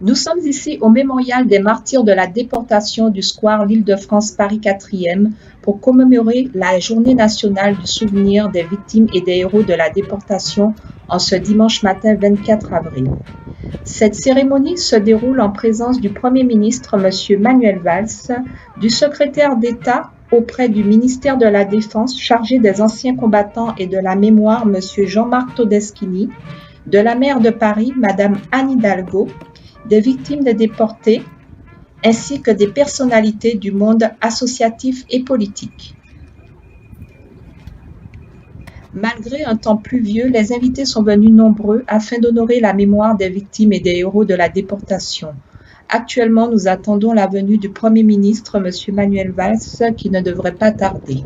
Nous sommes ici au mémorial des martyrs de la déportation du square l'Île-de-France Paris 4e pour commémorer la journée nationale du souvenir des victimes et des héros de la déportation en ce dimanche matin 24 avril. Cette cérémonie se déroule en présence du Premier ministre M. Manuel Valls, du secrétaire d'État auprès du ministère de la Défense chargé des anciens combattants et de la mémoire M. Jean-Marc Todeschini, de la maire de Paris Mme Anne Hidalgo, des victimes des déportés, ainsi que des personnalités du monde associatif et politique. Malgré un temps pluvieux, les invités sont venus nombreux afin d'honorer la mémoire des victimes et des héros de la déportation. Actuellement, nous attendons la venue du Premier ministre, M. Manuel Valls, qui ne devrait pas tarder.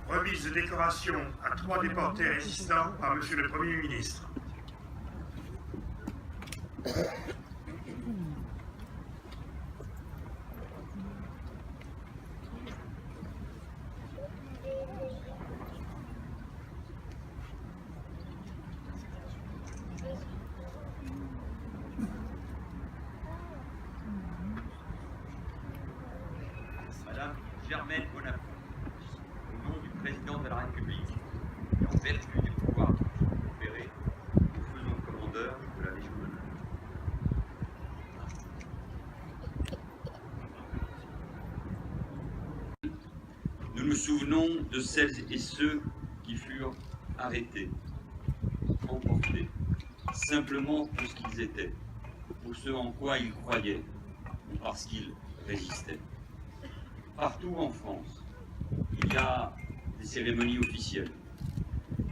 Remise de décoration à 3 déportés résistants par M. le Premier ministre. Madame Germaine Bonaparte, au nom du président de la République et en vertu du pouvoir conféré, nous faisons commandeur de la Légion d'honneur. Nous nous souvenons de celles et ceux qui furent arrêtés, emportés, simplement pour ce qu'ils étaient, pour ce en quoi ils croyaient, ou parce qu'ils résistaient. Partout en France, il y a des cérémonies officielles.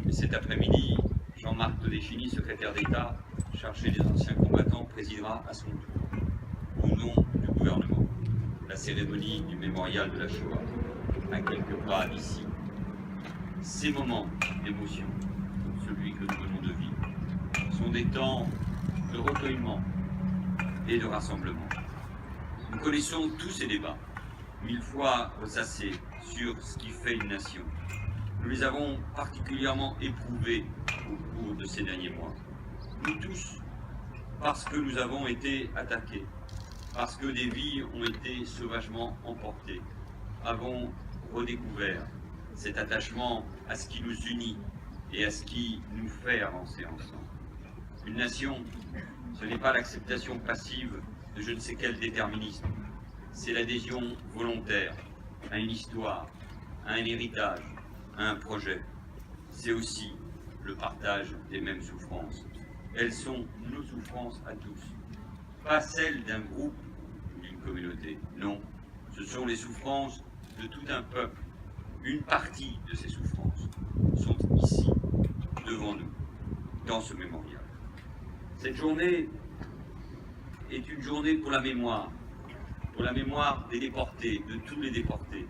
Et cet après-midi, Jean-Marc Todeschini, secrétaire d'État chargé des anciens combattants, présidera à son tour, au nom du gouvernement, la cérémonie du mémorial de la Shoah, à quelques pas d'ici. Ces moments d'émotion, celui que nous venons de vivre, sont des temps de recueillement et de rassemblement. Nous connaissons tous ces débats, 1000 fois ressassés sur ce qui fait une nation. Nous les avons particulièrement éprouvés au cours de ces derniers mois. Nous tous, parce que nous avons été attaqués, parce que des vies ont été sauvagement emportées, avons redécouvert cet attachement à ce qui nous unit et à ce qui nous fait avancer ensemble. Une nation, ce n'est pas l'acceptation passive de je ne sais quel déterminisme. C'est l'adhésion volontaire à une histoire, à un héritage, à un projet. C'est aussi le partage des mêmes souffrances. Elles sont nos souffrances à tous, pas celles d'un groupe ou d'une communauté. Non, ce sont les souffrances de tout un peuple, une partie de ces souffrances sont ici, devant nous, dans ce mémorial. Cette journée est une journée pour la mémoire des déportés, de tous les déportés,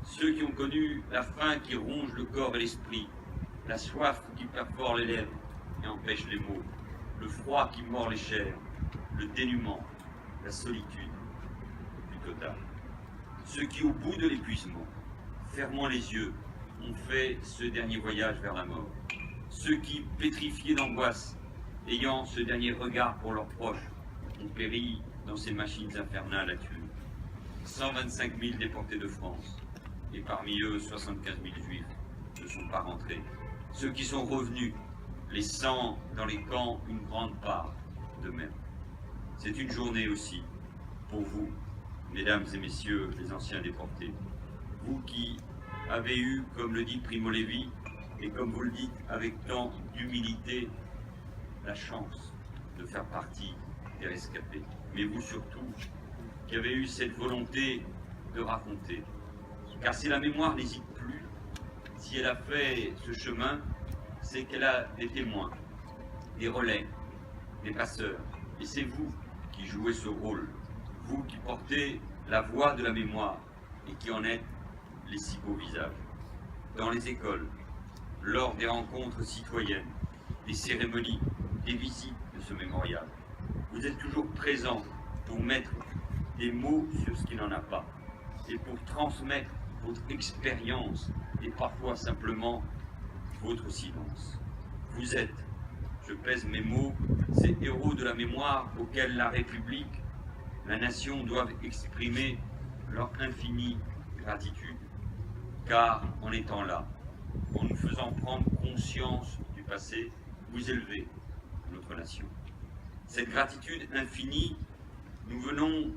ceux qui ont connu la faim qui ronge le corps et l'esprit, la soif qui perfore les lèvres et empêche les mots, le froid qui mord les chairs, le dénuement, la solitude du total. Ceux qui, au bout de l'épuisement, fermant les yeux, ont fait ce dernier voyage vers la mort. Ceux qui, pétrifiés d'angoisse, ayant ce dernier regard pour leurs proches, ont péri dans ces machines infernales à tuer. 125 000 déportés de France, et parmi eux 75 000 juifs, ne sont pas rentrés. Ceux qui sont revenus, laissant dans les camps une grande part d'eux-mêmes. C'est une journée aussi pour vous, mesdames et messieurs les anciens déportés, vous qui avez eu, comme le dit Primo Levi, et comme vous le dites avec tant d'humilité, la chance de faire partie des rescapés. Mais vous surtout, qui avez eu cette volonté de raconter. Car si la mémoire n'hésite plus, si elle a fait ce chemin, c'est qu'elle a des témoins, des relais, des passeurs. Et c'est vous qui jouez ce rôle, vous qui portez la voix de la mémoire et qui en êtes les si beaux visages. Dans les écoles, lors des rencontres citoyennes, des cérémonies, des visites de ce mémorial, vous êtes toujours présents pour mettre des mots sur ce qui n'en a pas et pour transmettre votre expérience et parfois simplement votre silence. Vous êtes, je pèse mes mots, ces héros de la mémoire auxquels la République, la nation doivent exprimer leur infinie gratitude. Car en étant là, en nous faisant prendre conscience du passé, vous élevez notre nation. Cette gratitude infinie, nous venons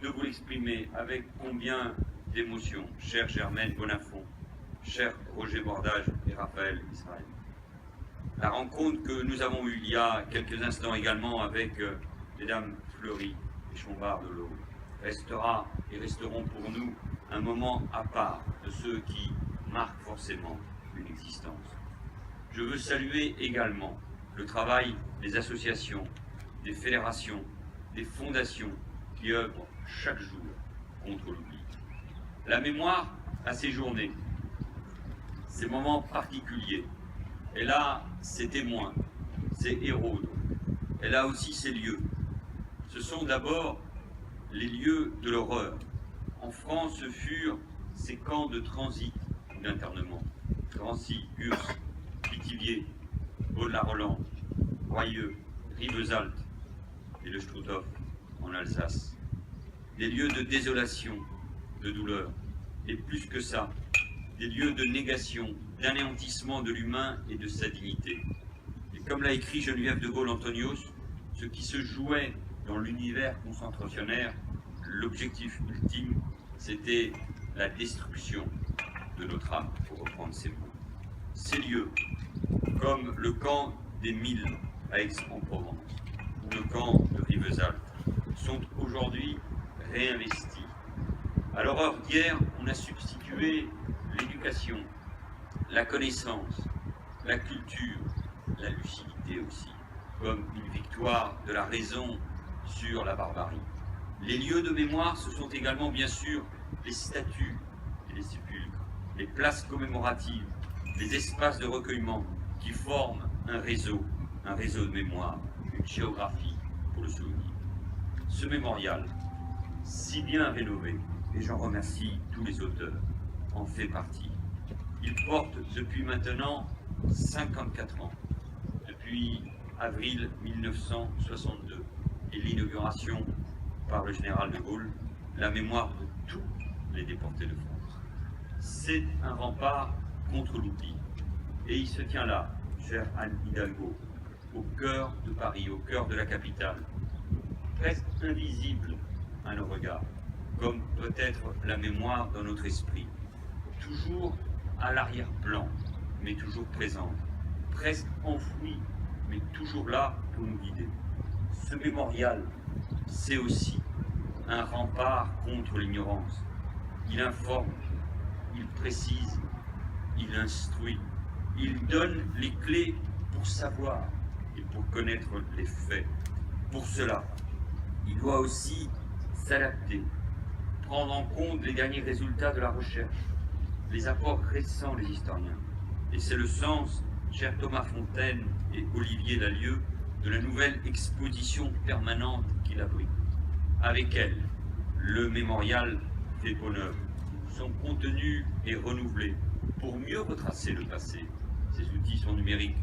de vous l'exprimer avec combien d'émotions, chère Germaine Bonafont, cher Roger Bordage et Raphaël Israël. La rencontre que nous avons eue il y a quelques instants également avec mesdames Fleury et Chombard de l'Aube restera et resteront pour nous un moment à part de ceux qui marquent forcément une existence. Je veux saluer également le travail des associations, des fédérations, des fondations qui œuvrent chaque jour contre l'oubli. La mémoire a ses journées, ces moments particuliers. Elle a ses témoins, ses héros. Elle a aussi ses lieux. Ce sont d'abord les lieux de l'horreur. En France, ce furent ces camps de transit ou d'internement. Drancy, Urs, Pithiviers, Baudelaire-Roland, Royeux, Rivesaltes et le Struthof en Alsace. Des lieux de désolation, de douleur, et plus que ça, des lieux de négation, d'anéantissement de l'humain et de sa dignité. Et comme l'a écrit Geneviève de Gaulle-Antonios, ce qui se jouait dans l'univers concentrationnaire, l'objectif ultime, c'était la destruction de notre âme, pour reprendre ces mots. Ces lieux, comme le camp des Milles à Aix-en-Provence, ou le camp de Rivesaltes, sont aujourd'hui réinvestis. À l'horreur d'hier, on a substitué l'éducation, la connaissance, la culture, la lucidité aussi, comme une victoire de la raison sur la barbarie. Les lieux de mémoire, ce sont également bien sûr les statues et les sépulcres, les places commémoratives, les espaces de recueillement qui forment un réseau de mémoire, une géographie pour le souvenir. Ce mémorial, si bien rénové, et j'en remercie tous les auteurs, en fait partie. Il porte depuis maintenant 54 ans, depuis avril 1962 et l'inauguration par le général de Gaulle, la mémoire de tous les déportés de France. C'est un rempart contre l'oubli. Et il se tient là, chère Anne Hidalgo, au cœur de Paris, au cœur de la capitale, presque invisible à nos regards, comme peut-être la mémoire dans notre esprit, toujours à l'arrière-plan, mais toujours présente, presque enfouie, mais toujours là pour nous guider. Ce mémorial, c'est aussi un rempart contre l'ignorance. Il informe, il précise, il instruit, il donne les clés pour savoir et pour connaître les faits. Pour cela, il doit aussi s'adapter, prendre en compte les derniers résultats de la recherche, les apports récents des historiens. Et c'est le sens, cher Thomas Fontaine et Olivier Dallieu, de la nouvelle exposition permanente qu'il abrite. Avec elle, le mémorial fait peau neuve. Son contenu est renouvelé pour mieux retracer le passé. Ses outils sont numériques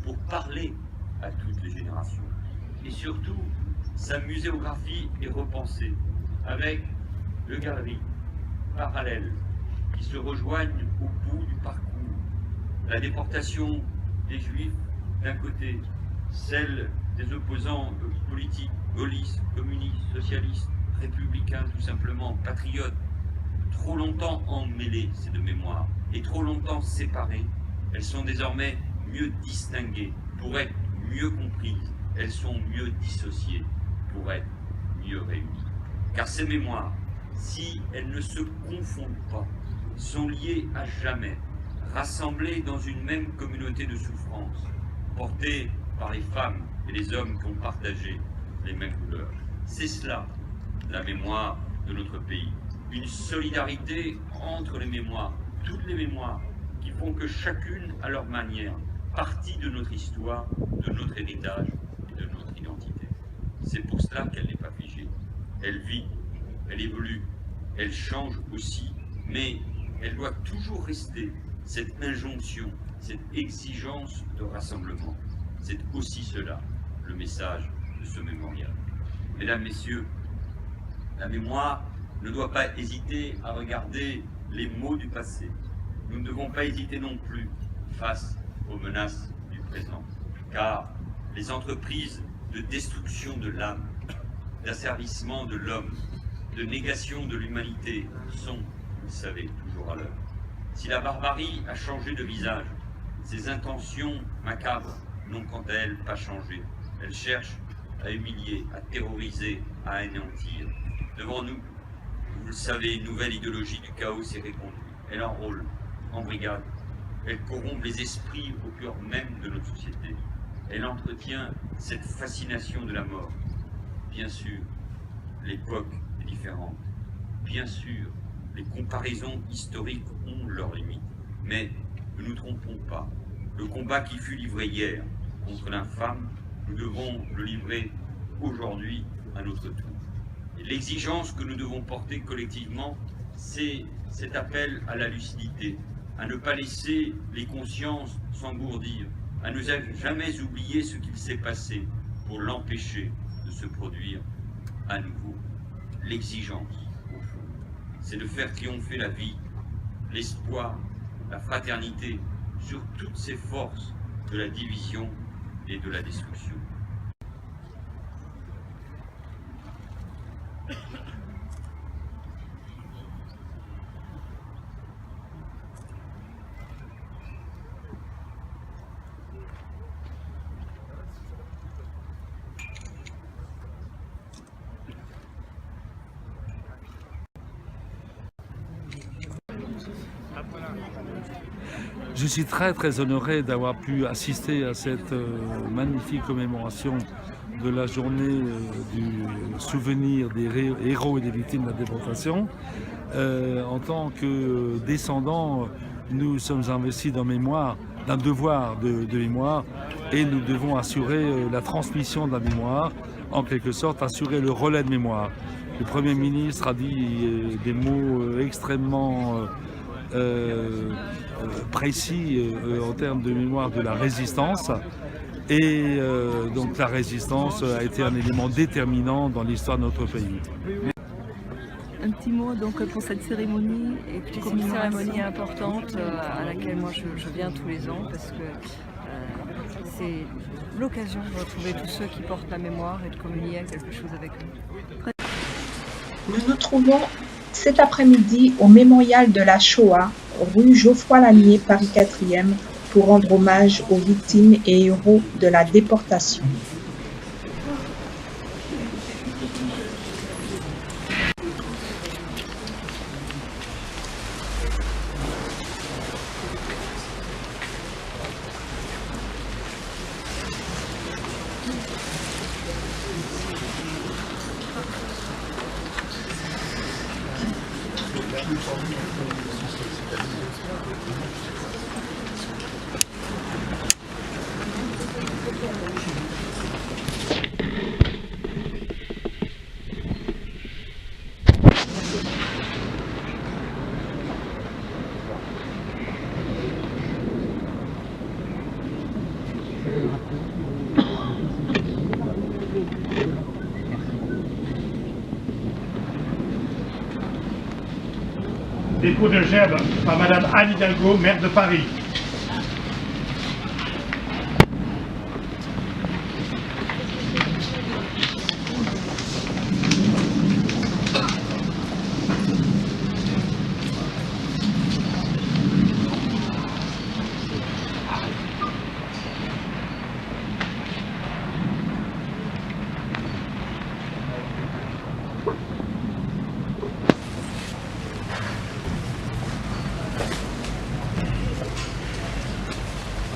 pour parler à toutes les générations. Et surtout, sa muséographie est repensée avec deux galeries parallèles qui se rejoignent au bout du parcours. La déportation des Juifs d'un côté, celle des opposants politiques, gaullistes, communistes, socialistes, républicains, tout simplement, patriotes, trop longtemps emmêlées ces deux mémoires et trop longtemps séparées, elles sont désormais mieux distinguées pour être mieux comprises, elles sont mieux dissociées pour être mieux réunies. Car ces mémoires, si elles ne se confondent pas, sont liées à jamais, rassemblées dans une même communauté de souffrance, portées par les femmes et les hommes qui ont partagé les mêmes douleurs. C'est cela, la mémoire de notre pays. Une solidarité entre les mémoires, toutes les mémoires, qui font que chacune, à leur manière, partie de notre histoire, de notre héritage et de notre identité. C'est pour cela qu'elle n'est pas figée. Elle vit, elle évolue, elle change aussi, mais elle doit toujours rester cette injonction, cette exigence de rassemblement. C'est aussi cela, le message de ce mémorial. Mesdames, Messieurs, la mémoire ne doit pas hésiter à regarder les maux du passé. Nous ne devons pas hésiter non plus face aux menaces du présent, car les entreprises de destruction de l'âme, d'asservissement de l'homme, de négation de l'humanité sont, vous le savez, toujours à l'œuvre. Si la barbarie a changé de visage, ses intentions macabres n'ont quant à elles pas changé. Elles cherchent à humilier, à terroriser, à anéantir. Devant nous, vous le savez, une nouvelle idéologie du chaos s'est répandue. Elle enrôle, embrigade, elle corrompt les esprits au cœur même de notre société. Elle entretient cette fascination de la mort. Bien sûr, l'époque est différente. Bien sûr, les comparaisons historiques ont leurs limites. Mais ne nous trompons pas. Le combat qui fut livré hier contre l'infâme, nous devons le livrer aujourd'hui à notre tour. Et l'exigence que nous devons porter collectivement, c'est cet appel à la lucidité, à ne pas laisser les consciences s'engourdir, à ne jamais oublier ce qu'il s'est passé pour l'empêcher de se produire à nouveau. L'exigence, au fond, c'est de faire triompher la vie, l'espoir, la fraternité sur toutes ces forces de la division et de la destruction. Je suis très honoré d'avoir pu assister à cette magnifique commémoration de la journée du souvenir des héros et des victimes de la déportation. En tant que descendants, nous sommes investis d'un devoir de mémoire, et nous devons assurer la transmission de la mémoire, en quelque sorte assurer le relais de mémoire. Le Premier ministre a dit des mots extrêmement précis en termes de mémoire de la résistance, et donc la résistance a été un élément déterminant dans l'histoire de notre pays. Un petit mot donc pour cette cérémonie, et c'est une cérémonie importante à laquelle moi je viens tous les ans, parce que c'est l'occasion de retrouver tous ceux qui portent la mémoire et de communier à quelque chose avec eux. Nous nous trouvons cet après-midi au mémorial de la Shoah, rue Geoffroy-Lanier, Paris 4e, pour rendre hommage aux victimes et héros de la déportation. Dépôt de gerbe par Madame Anne Hidalgo, maire de Paris.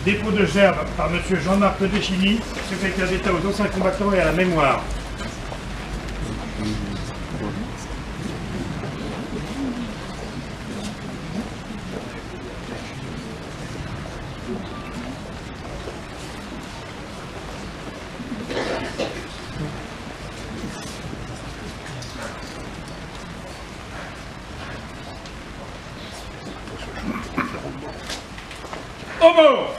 Dépôt de gerbe par M. Jean-Marc Todeschini, secrétaire d'État aux anciens combattants et à la mémoire. Homo!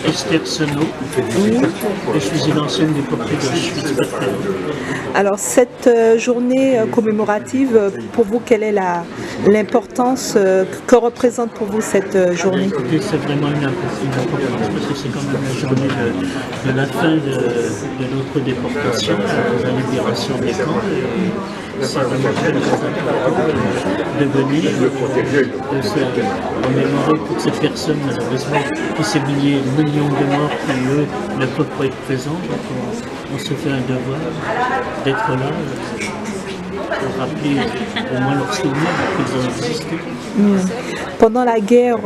Esther Senot, je suis une ancienne déportée d'Auschwitz-Birkenau. Alors cette journée commémorative, pour vous, quelle est l'importance que représente pour vous cette journée? Écoutez, c'est vraiment une importance parce que c'est quand même la journée de la fin de notre déportation, de la libération des camps. C'est vraiment très important de venir, de se commémorer toutes ces personnes malheureusement qui ces millions de morts qui eux ne peuvent pas être présents. Donc on se fait un devoir d'être là pour rappeler au moins leurs souvenirs qu'ils ont existé. Pendant la guerre,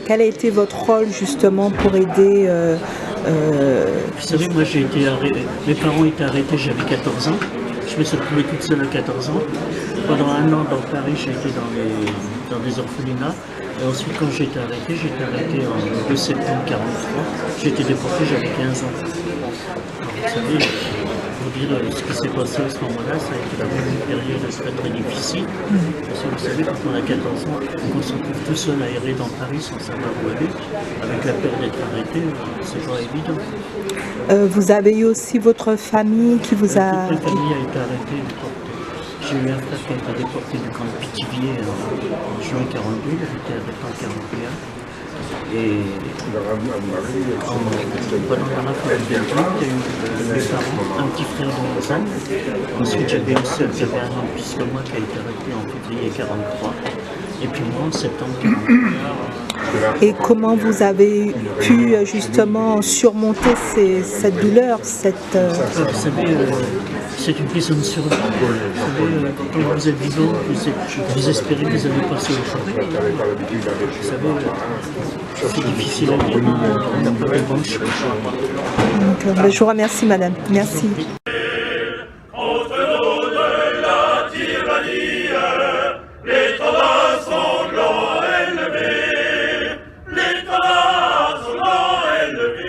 quel a été votre rôle justement pour aider Vous savez, moi j'ai été arrêté, mes parents étaient arrêtés, j'avais 14 ans. Je me suis retrouvée toute seule à 14 ans. Pendant un an dans Paris, j'ai été dans des orphelinats. Et ensuite, quand j'ai été arrêté en 2 septembre 1943. J'ai été déporté, j'avais 15 ans. Alors, vous savez, pour dire ce qui s'est passé à ce moment-là, ça a été vraiment une période très très difficile. Parce que vous savez, quand on a 14 ans, on se retrouve tout seul aéré dans Paris sans savoir où aller, avec la peur d'être arrêté, c'est pas évident. Vous avez eu aussi votre famille qui vous a... Toute ma famille a été arrêtée et déportée. J'ai eu un frère qui a été déporté du camp de Pithiviers en juin 1942, il a été arrêté en 1941. Et pendant la rafle de Belgique, il y a eu mes parents, un petit frère de 11 ans. Ensuite, j'avais une sœur qui avait un an plus que moi qui a été arrêtée en février 1943. Et puis moi en septembre 1943. Et comment vous avez pu justement surmonter cette douleur, Vous savez, c'est une question de survie. Vous savez, quand vous êtes vivant, vous espérez que vous allez passer au fond. Vous savez, c'est difficile à vivre, on n'a pas de bon choix. Je vous remercie, madame. Merci. Les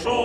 chant.